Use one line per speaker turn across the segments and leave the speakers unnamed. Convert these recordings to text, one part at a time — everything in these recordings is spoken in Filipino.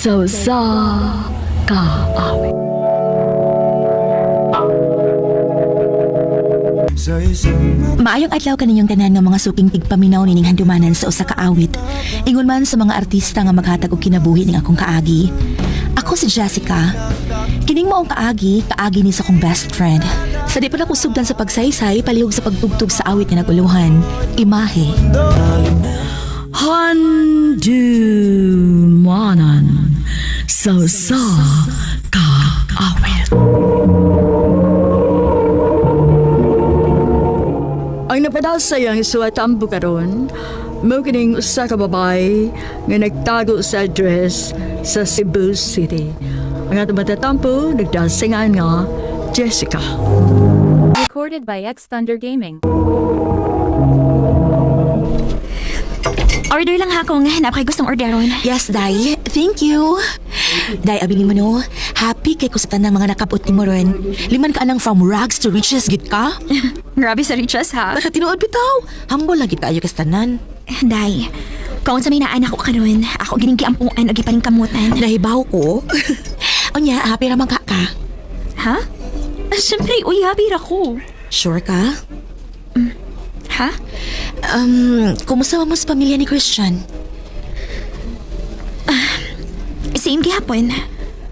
sa kaawit.
Maayong adlaw kaninyong tanan nga mga suking tigpaminaw nining handumanan sa usa ka awit. Ingon man sa mga artista nga maghatag og kinabuhi ning akong kaagi. Ako si Jessica. Kining maong kaagi ni sa akong best friend. Sa di pa na kusugdan sa pagsaysay, palihog sa pagtugtog sa awit nga naguluhan, Imahe.
Handumanan sa kaawit. Ang napadasayang suwatambo karon, mo kining usa ka babae nga nagtago sa address sa Cebu City. Ang atong matatampo, nagdasingan nga Jessica.
Recorded by X Thunder Gaming.
Order lang ha kung hanap kay gustong orderon.
Yes, Day. Thank you. Day, abili mo no. Happy kay kusatan ng mga nakabot ni mo ron. Liman ka anang from rags to riches, git ka?
Grabe sa riches ha.
Tinuod bitaw. Humble lagi kayo kastanan.
Day, kung sa may naanak ko karon, ako gining giampuan o giparing kamutan.
Nahibaw ko. Onya, happy ramang ka ka.
Ha? Siyempre, uy, happy ako.
Sure ka?
Ha?
Kumusta mo sa pamilya ni Christian?
Same gihapon.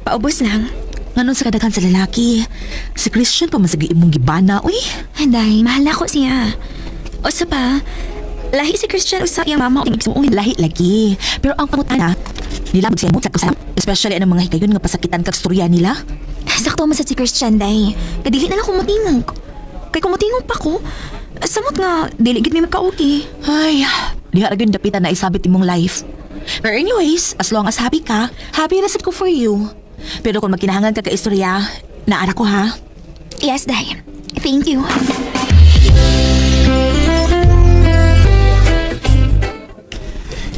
Paubos lang.
Nganon sa kadaghan sa lalaki, si Christian pa masagi imong gibana, uy.
Day, mahal na ko siya. O sa pa, lahi si Christian usa iyang mama o igsuon.
Lahi lagi. Pero ang pangutana, nilabog siya mo sa kusam. Especially ang mga hikayon nga pasakitan kag storya nila.
Sakto man sa si Christian, Day. Kadili na lang kumutingog. Kay kumutingog pa ko, samot nga, dili gid mi magka-okay.
Ay, diha ra gyud dapitan na isabit imong life. But anyways, as long as happy ka, happy na sad ko for you. Pero kung magkinahangan ka istorya, naara ko ha.
Yes, Day. Thank you.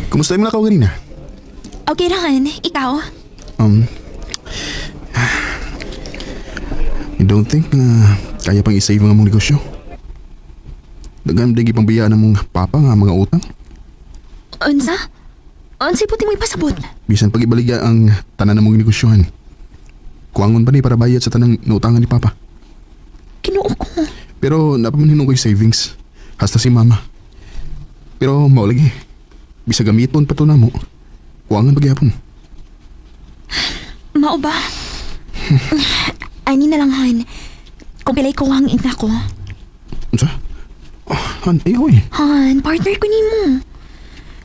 Kumusta yung mga kanina?
Okay rahan, ikaw?
I don't think na kaya pang isave mga mong negosyo. Dagan digi pang biyaan ng mong papa nga mga utang.
Unsa? Unsay puti mo ipasabot?
Bisan pag ibaligya ang tanan ng mong negosyohan. Kuangon pa ni para bayad sa tanang nautangan ni papa.
Kinuo ko.
Pero napamanhinon ko yung savings. Hasta si mama. Pero maulagi. Bisa gamiton pa to na mo. Kuangan pagyapon.
Mao ba? Ani na lang, Han. Kung pilay ko ang ina ko.
Unsa? Oh, han, ayaw eh.
Han, partner ko nimo.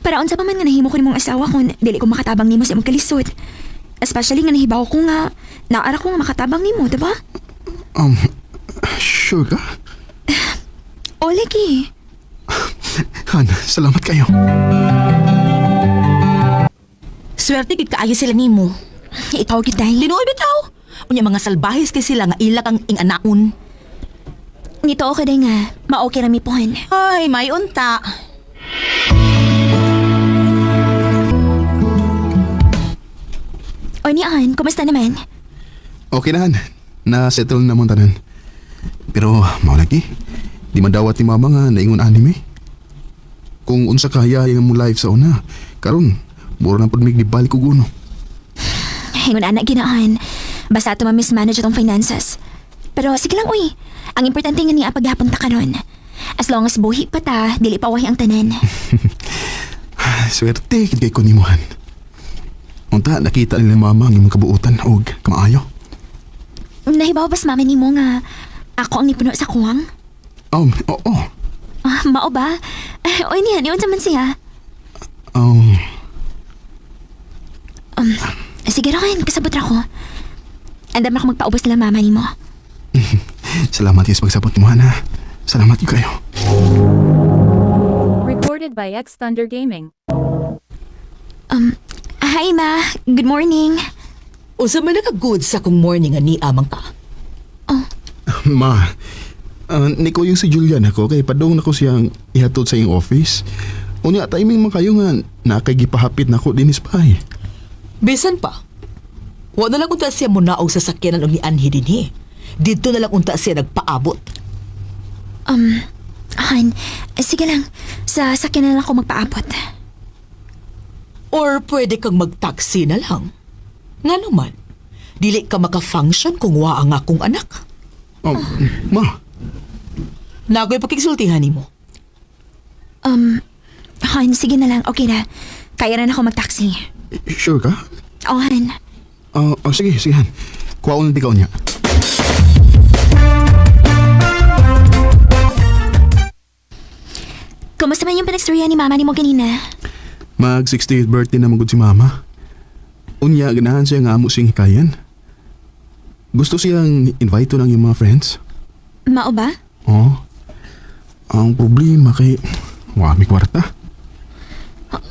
Para unsa pa man nga nahimo ko nimong asawa kung dili ko makatabang nimo sa imong kalisod. Especially nga nahibaw ko nga naara ko nga makatabang nimo, diba?
Sure ka?
O, lagi.
Han, salamat kayo.
Swerte gid kaayo sila nimo.
Ikaw, Giday.
Tinuod bitaw. Unya mga salbahis kay sila nga ilak ang inganaon.
Nito ako day nga, ma-okay na mi pohon.
Ay, may unta.
O niyan, kumusta naman?
Okay na han. Na-settle na mong tanan. Pero maulagi. Di madawat ni mama nga naingon anime. Kung unsa kaya yung mong life sa una, karon mura na pagmig di balik ko guno.
Hingon anak ginaan. Basta ito ma-mismanage itong finances. Pero sige lang, uy. Ang importante nga niya paghapon ta karon. As long as buhi pa ta, dili pa wahi ang tanan.
Swerte kid kay ko nimuhan. Unta nakita nila mama ang imong kabuutan og kamaayo.
Nahibaw bas mama nimo nga ako ang nipuno sa kuwang?
Oo.
Mao ba? Uy niyan, iyon sa man siya. Sige rin, kasabot ra ko. Andam na ako magpaubos nila mama nimo.
Salamat yung pagsabot mo, ha. Salamat yung kayo.
Recorded by X Thunder Gaming.
Hi ma, good morning.
Usa man naka-good sa kung morning nga ni amang ka.
Ma, niko yung si Julian ako kay padong nako siyang ihatod sa iyong office. Unya timing man kayo nga nakagipahapit nako dinis pa eh.
Bisan pa. Wa na lang unta siya mo naog sa sakyanan og ni Anhi dinhi. Dito na lang unta siya nagpaabot.
Han, sige lang. Sa sakyan na lang ako magpaabot.
Or pwede kang mag-taxi na lang.
Nga naman, dili ka maka-function kung wa ang akong anak.
Ma,
Nagoy pakigsultihan nimo.
Han, sige na lang. Okay na. Kaya na ako mag-taxi.
sure ka?
Oh, Han.
Sige, sige Han. Kuwaon ng tikaw niya.
Kumusta man yung pinagstorya ni mama ni mo kanina?
Mag 60th birthday na magud si Mama. Unya, ganahan siya nga amo siyang hikayan. Gusto siyang invite to ng iyong mga friends.
Mao ba?
Oo. Ang problema kay wami kwarta.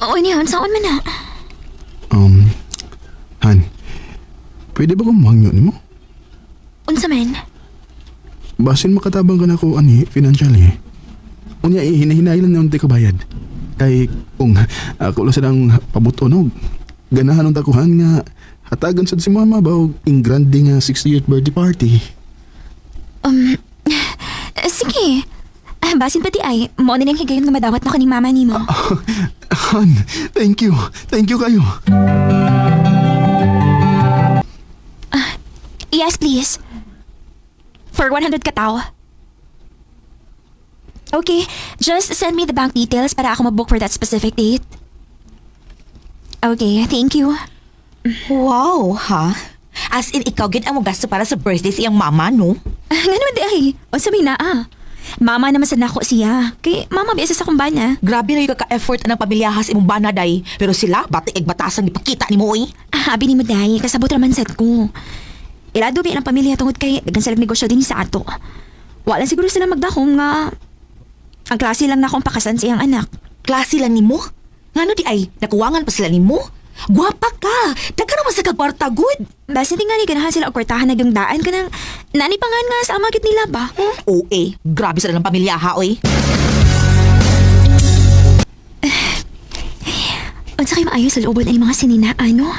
Oo niyan, saan man na?
Han, pwede ba kong mangyo ni mo?
Unsa man?
Basin makatabang ka na ko, ani, financially. Unya, hinahinahilan na unti kabayad. Kay, kung ako lang silang pabutonog, ganahan ng takuhan nga, hatagan sa si Mama ba o in grande nga 60th birthday party.
Sige. Basin pati ay, mo na nang higayon nga madawat na ko ni mama ni mo.
Han, thank you. Thank you kayo.
Yes, please. For 100 katao. Okay, just send me the bank details para ako mag-book for that specific date. Okay, thank you.
Wow, ha? As in, ikaw gid ang gasto para sa birthday sa iyang mama, no?
Nga naman di ay, o sabi na Mama naman sa nako siya. Kay mama biasa sa kumbana.
Grabe na yung ka-effort ng pamilyahas imong bana, day. Pero sila, batik batasan ipakita ni mo, eh.
Abi ni mo day, kasabot raman sad ko. Ilado bi ang pamilya tungod kay dagan sila negosyo din sa ato. Wala siguro sila magdahom nga ang klase lang na akong pakasan sa iyang anak.
Klase lang ni mo? Ngano di ay, nakuwangan pa sila ni mo? Gwapa ka! Daga naman sa kagwarta, good!
Basta tingali ganahan sila og kwartahan na yung daan ka ng nanipangan nga sa amagit nila ba?
Oo, eh. Grabe sila ng pamilyaha, oy.
Unsa kayo maayo sa looban ang mga sinina, ano?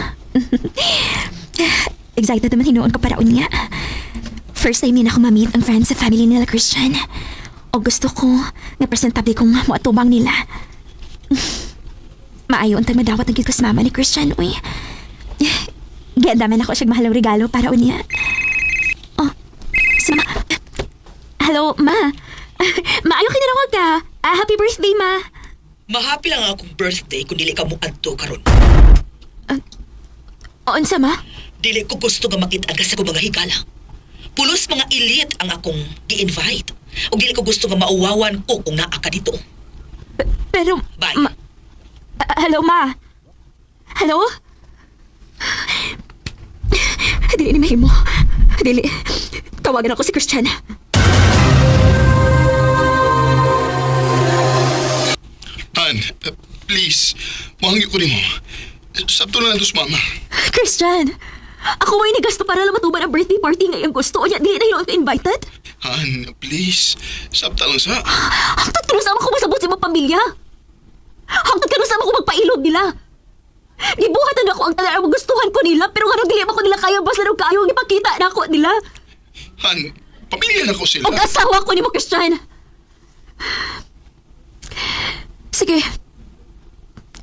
Excited naman hinuon ko para unya. First time din ako ma-meet ang friends sa family nila Christian. O gusto ko na presentable kong muatubang nila. Maayo untang madawat ng gikas mama ni Christian, uy. Giandaman ako siyang mahalang regalo para unya. Oh, si Ma. Hello, Ma. Maayo kinarawag ka. Happy birthday, Ma.
Mahapi lang akong birthday kung dili ka mo adto karon.
Unsa, Ma?
Dili ko gusto nga makita ka sa akong mga higala. Pulos mga elite ang akong gi-invite. O dili ko gusto nga mauwawan ko kung naa ka dito.
Pero,
Bye.
hello, Ma. Hello? Dili ni mahimo. Dili. Tawagan ako si Christian.
Han, please, mahangyo ko ni mo. Sabto na lang to sa Mama.
Christian! Ako may nigasto para lang matuban ang birthday party ngayong gusto. Kaya dili na yun invited?
Han, please, sabta lang sa...
Hangtod ka sama ko masabot sa mga pamilya. Hangtod ka sama ko magpailog nila. Gibuhatan ako ang talaan ang gustuhan ko nila, pero nga dili mo ko nila kaya basta nung kayong ipakita na ako nila.
Han, pamilya na ko sila.
Ang asawa ko ni mo, Christian. Sige.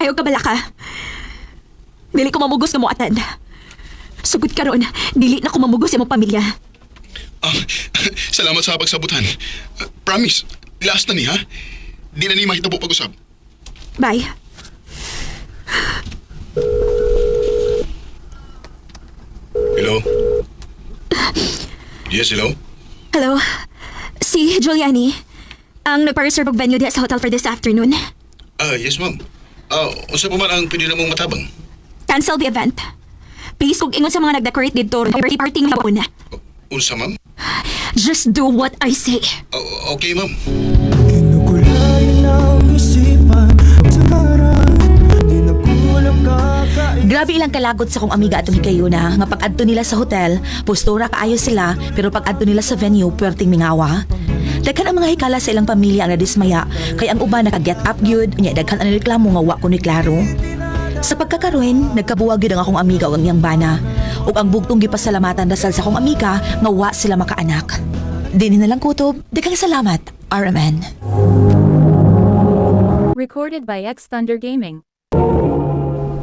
Ayaw ka bala ka. Dili ko mamugos nga mo attend. Sugod ka ron, dili na ko mamugos sa mong pamilya.
Salamat sa pagsabutan. Promise, last na ni ha? Di na ni makita po pag-usap.
Bye.
Hello? Yes, hello?
Hello? Si Giuliani. Ang nagpa-reserve og venue diya sa hotel for this afternoon.
Yes, ma'am. Unsa pa man ang pwede na mong matabang?
Cancel the event. Please, kung ingon sa mga nag-decorate dito, birthday party nga po na.
Unsa, ma'am?
Just do what I say.
Okay, ma'am.
Kinukulayan ng isipan sa karan, di na kulang kakain.
Grabe ilang kalagot sa kong amiga atong hikayuna nga pag-adto nila sa hotel, postura kaayo sila, pero pag-adto nila sa venue, puwerteng mingawa. Daghan ang mga hikala sa ilang pamilya ang nadismaya, kay ang uban naka-get up gyud, unya daghan ang reklamo nga wa kunoy klaro. Sa pagkakaroon, nagkabuwag gyud ang akong amiga ug ang iyang bana, ug ang bugtong gipasalamatan dasal sa akong amiga nga wa sila makaanak. Dini na lang kutob, daghang salamat, RMN.
Recorded by X Thunder Gaming.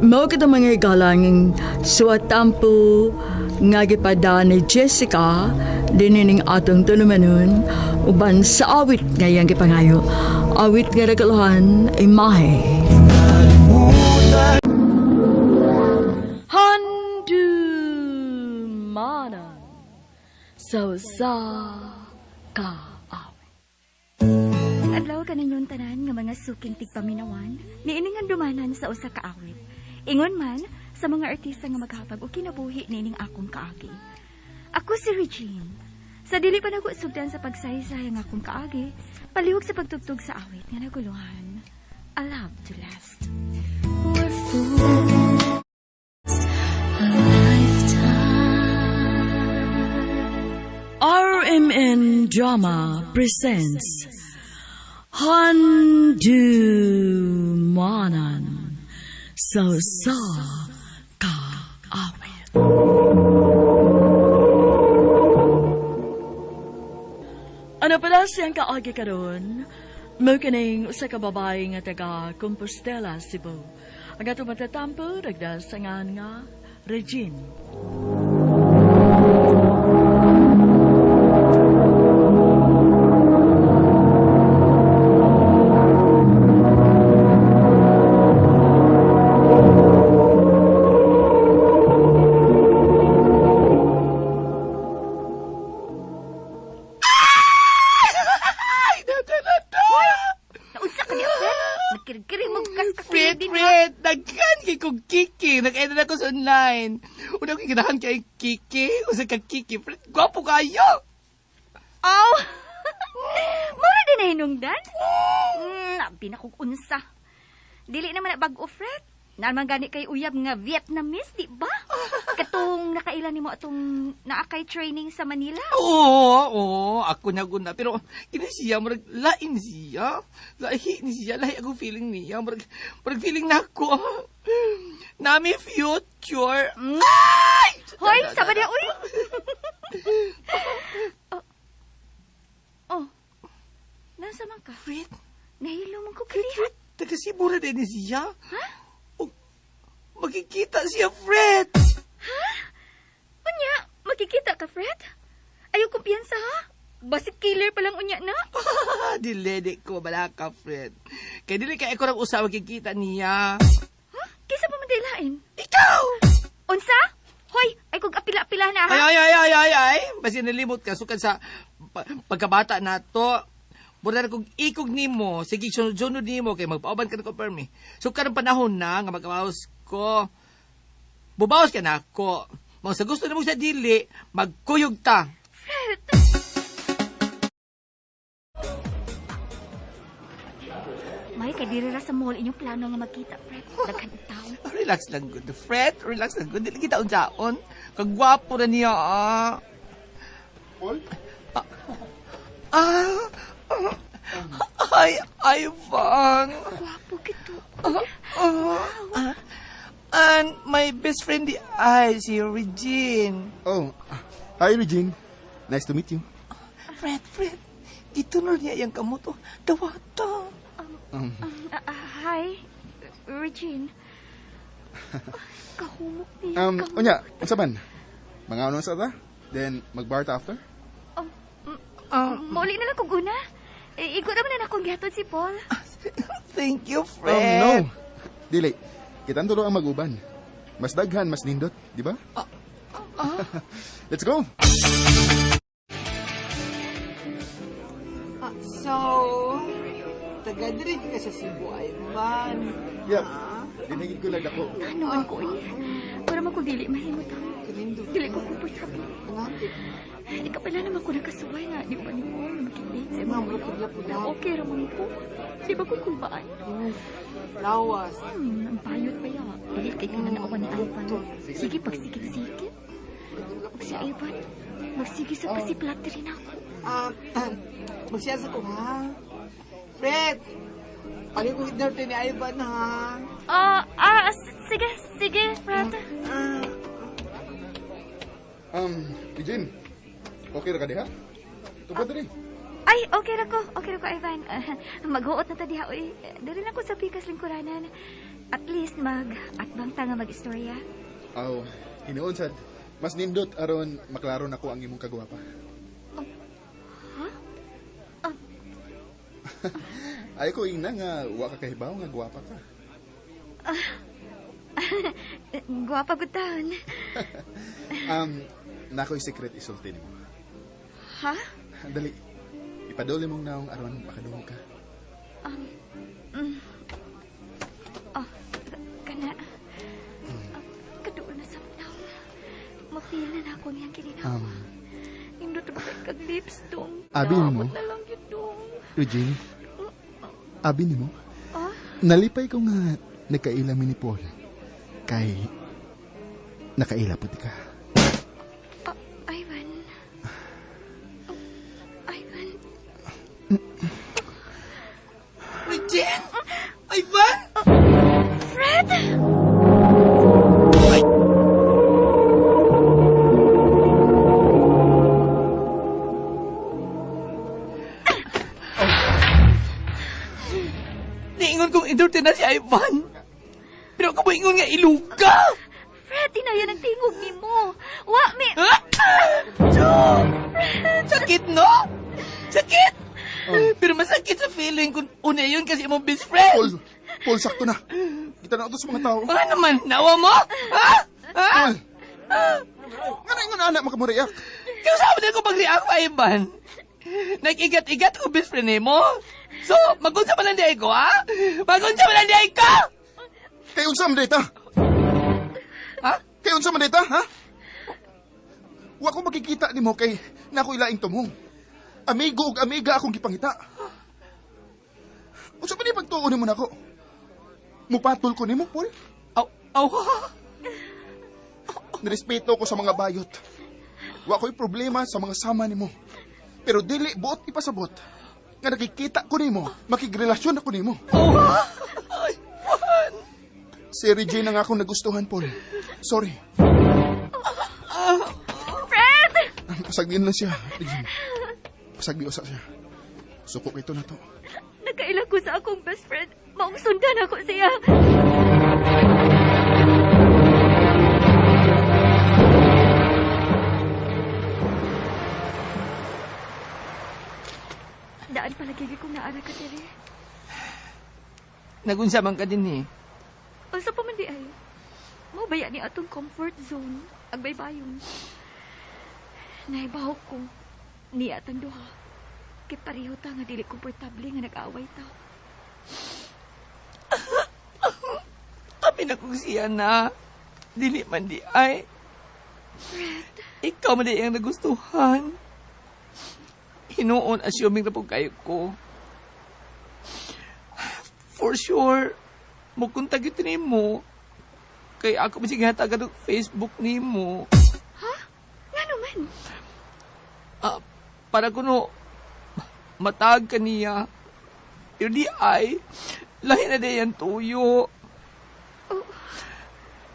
Mao kita mga galang suwatampo nga gipada ni Jessica dinining atong tulumanon uban sa awit ngayang gipangayo. Awit nga regalohan imahe. Handumana so sa ka awit.
Adlaw ka ninyong tanan nga mga suking tigpaminawan, niining handumanan sa usa ka awit. Ingon man sa mga artista nga maghapag o kinabuhi niining akong kaagi. Ako si Regine. Sa dili pa nagusugdan sa pagsaysay ang akong kaagi, palihog sa pagtugtog sa awit nga naguluhan. I love to last.
RMN Drama presents Handumanan so sa ka awit. Ano pala siyang kaagi karon? Mo kining usa ka babae nga taga Compostela, Cebu. Ang atong matatampo nagdasangan nga Regine.
Naunsa ka niya, Fred? Nagkiri-kiri mo kas
Fred, nagkan kay kong Kiki. Nag-edit ako sa online. Una ko ginahan kay Kiki. Usa ka Kiki. Fred, gwapo kayo.
Aw! Mura din na hinungdan? Nabi na kong unsa. Dili naman na bag-o, Fred. Naman gani kay uyab nga Vietnamese, di ba? Katong nakailan nimo atong naakay training sa Manila.
Oo, ako na guna. Pero, kini siya, marag, lain siya. Lahi ni siya, lahi ako feeling niya. Marag feeling na ako. Nami future. Ay!
Hoy, saba niya, uy! oh, nasa man ka?
Fred,
Nahilo man ko kalihat.
taga-Sibura din ni siya. Ha? Magkikita siya, Fred.
Unya, makikita ka, Fred? Ayaw kumpiyansa, ha? Basik killer pa lang unya na.
Dilede ko, balaka, Fred. Kaya dili kaya ako lang usawa magkikita niya.
Ha? Kisa pa madilain?
Ikaw!
Unsa? Hoy, ay kog apila-apila na, ha?
Ay. Basi nalimot ka, sukan sa pagkabata na to. Mura na kong ikog nimo, sige, sunod nimo, kaya magpauban ka na ko, permi. Sukan ang panahon na, nga magkabawas ko. Bubawas ka na ako. Mga sa gusto na mo sa dili, magkuyog ta.
Fred! May kay diri ra sa mall inyong plano nga magkita, Fred. Daghan itaw.
Relax lang good, Fred. Relax lang good. Dili kita unsaon. Kagwapo na niya, Ay, Ivan.
Wapo kito.
And my best friend di ay si Regine.
Oh, hi Regine. Nice to meet you.
Fred. Gitunor niya yung kamuto. Dawata.
Hi, Regine. Kahumok niya.
Unya, unsa man? Mga ano sa ta? Then mag-bar ta after?
Mauli na lang kung una. Igo naman na akong gihatod si Paul.
Thank you,
No.
Fred.
Dili. Kitang tulo ang mag-uban. Mas daghan, mas nindot, di ba? Let's go.
So, taga-diri ka sa Cebu, Ivan.
Yep. Dinigid ko lang ako.
Anoan ko eh. Para makudili mahimot ako. Dili ko komportable. Ikaw pala naman ko nakasuway nga. Di ko pa ni mo makikita sa mga okay ramon ko. Di ba ko kubaan?
Lawas.
Ang bayot pa yaw. Dili kay ka na naawan ni Ivan. Sige, pagsikit-sikit. Pag si Ivan, magsige sa pasiplat rin ako.
Magsiyasa ko, ha? Fred! Pagin ko hinerte ni Ivan, ha?
Sige, Fred.
Regine. Okay ra ka diha? Tupad rin.
Ay, okay ra ko, Ivan. Maghuot na ta diha, oy. Dari na ko sa pikas lingkuranan. At least atbang ta nga mag-istorya.
Aw, hinuon sad. Mas nindot aron maklaro na ko ang imong kagwapa. Ay ko ina nga wa ka kahibaw nga gwapa ka.
Guwapa gud taon.
Nako'y secret isulti nimo.
Ha?
Dali. Ipaduli mong naong aron makadungog ka.
Kana. Kaduol na sa manaw. Mapiyan na ako niyang kininaw. Indot ba kag lips dong?
Abi mo?
Na lang yun dong.
Eugene, abi nimo?
Ah?
Nalipay ko nga nagkaila mi ni Paul. Kay nakaila pud ka.
Ivan. Ivan.
Regine! Ivan!
Fred!
Niingon kong indurte na si Ivan. Pero ako ba ingon nga iluga?
Fred, tinaya ng tingog ni mo. Wa, mi...
Sakit, no? Sakit! Pero masakit sa feeling kung una yun kasi imong best friend.
Paul, sakto na. Kita na ito sa mga tao.
Ano naman? Nawa mo? Ha? Ha?
Nga na ingon anak makamuriyak.
Kaya sabi na ko mag-react pa, Ivan. Nag-igat-igat ko best friend mo. So, magunsa pa lang di ko, ha? Magunsa pa lang di ko!
Kayon sa mandita.
Ha?
Kayon sa mandita, ha? Wa ko makikita ni mo kay nako ilaing tumong. Amigo ug amiga akong gipangita. Unsa pa ni pagtuon nimo nako? Mupatol ko nimo, Paul.
Aw.
Nirespeto ko sa mga bayot. Wa ko'y problema sa mga sama nimo. Pero dili buot ipasabot nga nakikita ko nimo, makigrelasyon ako nimo.
Ay, Juan.
Si Regine ang akong nagustuhan, Paul. Sorry.
Fred!
Pasagdiin lang siya, Regine. Pasagdiusa siya. Suko ito na to.
Nagkaila ko sa akong best friend. Maong sundan ako siya. Daan palagigi kong naara ka, Tere.
Nagunsa man ka din eh.
Asa pa man di ay? Mo baya ni atong comfort zone. Ang baybayon. Naibaw ko. Ni atang duha. Kay pareho ta nga dili komportable nga nag-away ta.
Kami na kong siya na. Dili man di ay.
Fred.
Ikaw man di ang nagustuhan. Hinuon, assuming na po kayo ko. For sure, magkuntag ito ni mo. Kaya ako masighatag ng Facebook ni mo.
Ha? Nga naman?
Para kuno matag ka niya. Pero di ay, lahi na din yan tuyo.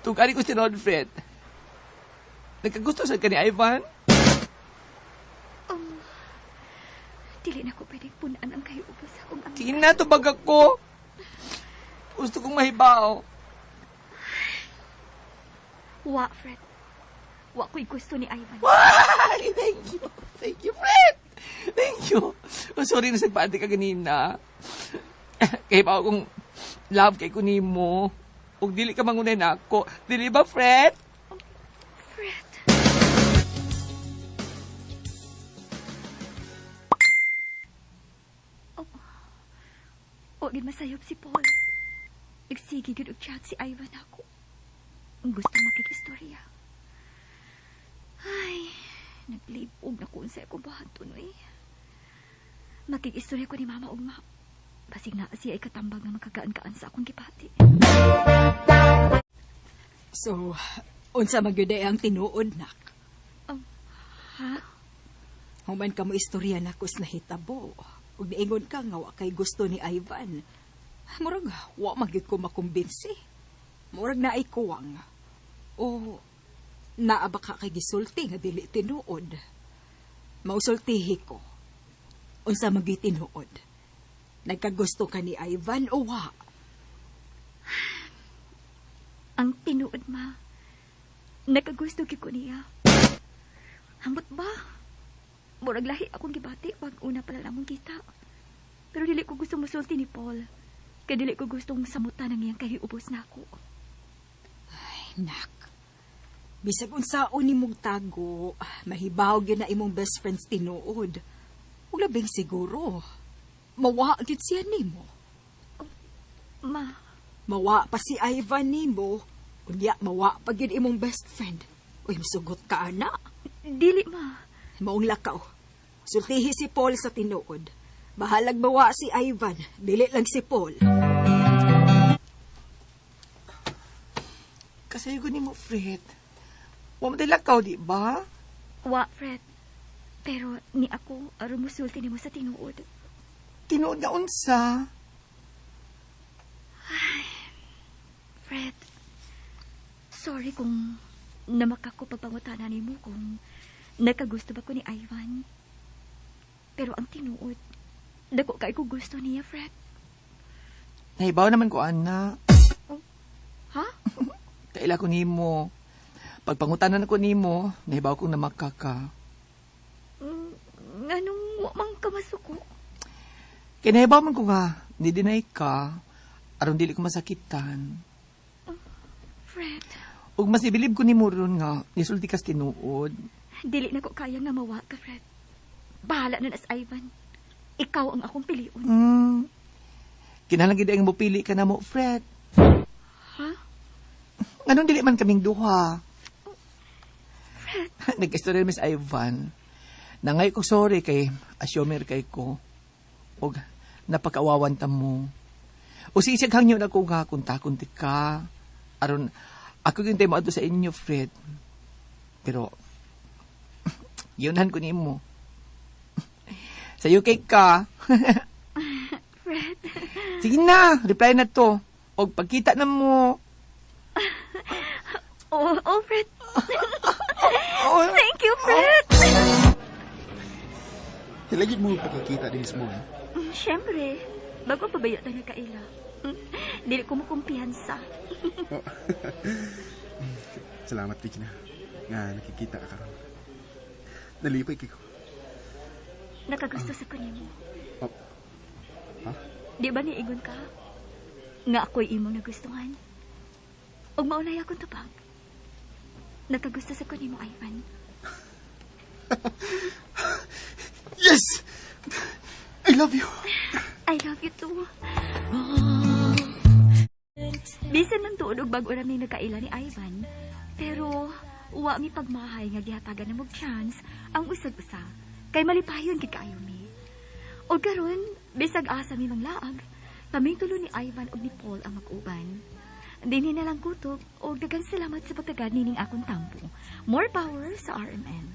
Tugari ko si Rod Fred. Nagkagusto sa ka ni Ivan?
Dili na ko pwedeng punaan ang kayo ubos akong ang...
Sige na, tubag ako. Gusto kong mahibaw.
Wa, Fred. Wa ko'y gusto ni Ivan.
Why? Thank you. Thank you, Fred. Thank you. Oh, sorry na sagpati ka ganina. Kaya pa akong love kay kunimo. Huwag dili ka mangunay na ako. Dili ba, Fred?
Fred. O, masayop si Paul. Nagsige gud og chat si Ivan ako. Ang gusto makikistorya. Ay, naglibog na ko sa akong bahaton, eh. Makikistorya ko ni Mama ug Ma. Basig na siya ay katambag na makagaan-kaan sa akong gipati.
So, unsa magyuday ang tinuod, nak?
Ha?
Human ka mo istorya na kus nahitabo. Ug niingon ka nga wa kay gusto ni Ivan. Murag wa magid ko makumbinsi. Murag na ay kuwang. O naaba ka kay gisulti nga dili tinuod. Mausultihi ko. Unsa magay tinuod? Nagkagusto ka ni Ivan o wa?
Ang tinuod, ma. Nakagusto gyud ko niya. Hambot ba? Murag lahi akong gibati pag una pa lang among kita. Pero dili ko gusto musulti ni Paul. Kaya dili ko gustong samutan ang iyang kahiubos na ako.
Nak, bisag unsaon nimong tago, mahibaw gyud na imong best friends tinuod. Ug labing siguro, mawa gyud siya nimo.
Ma,
Mawa pa si Ivan nimo. Unya mawa pa gyud imong best friend. Uy, masugot ka ana.
dili, ma.
Maong lakaw. Sultihi si Paul sa tinuod. Bahalag mawa si Ivan, dili lang si Paul.
Kasayo ko ni mo, Fred. Wa mo lakaw, di ba?
Wa, Fred. Pero ni ako, aron musulti nimo sa tinuod.
Tinuod nga unsa.
Fred, sorry kung namakak ko pagpangutanan nimo kung nakagusto ba ko ni Ivan. Pero ang tinuod, dako kay ko gusto niya, Fred.
Nahibaw naman ko, Ana.
Ha?
Kaila ko nimo. Pagpangutanan ko nimo, nahibaw kong namakaka.
Anong wa mang kamasuko?
Kaya nahibaw man ko nga, ni-deny ka, aron dili ko masakitan.
Fred,
Ug mas ibilib ko ni mo ron nga, nisulti kas tinuod.
dili na ko kaya nga mawa ka, Fred. Bahala na nas Ivan. Ikaw ang akong piliun.
Kinahanglan gid ang mopili ka na mo, Fred.
Ha?
Anong dili man kaming duha?
Fred,
Nag-istorya Miss Ivan. Nangay ko sorry kay asyomer kay ko. Og napakawawan ta mo. O sisig hangyo na ko nga kunta-kunti ka. Aron ako yung tayo mo sa inyo, Fred. Pero yunan ko nimo. Sa UK ka.
Fred.
Sige na, reply na to. Og pagkita na mo.
Oh, Fred. Thank you, Fred.
Hilagid mo pagkakita din mo.
Siyempre, bago pa ba yun tayo kaila? Dili ko mo kumpiyansa.
Salamat, Vicky na. Nga, nakikita ka karon. Nalipay ko.
Nakagusto sa kunin mo.
Oh. Ha?
Di ba niingon ka? Nga ako'y imong nagustuhan. Og maunay akong tupag. Nakagusto sa kunin mo, Ivan.
Yes! I love you!
I love you too. Bisan man tuod og bag-o rami nagkaila ni Ivan, pero wa mi pagmahay nga gihatagan na mog chance ang usag-usa kay malipayon gid kaayo mi. Og karon bisag asa mi manglaag, kaming tulo ni Ivan ug ni Paul ang mag-uban. Dinhi na lang kutob og daghang salamat sa pagtagad nining akong tampo. More power sa RMN.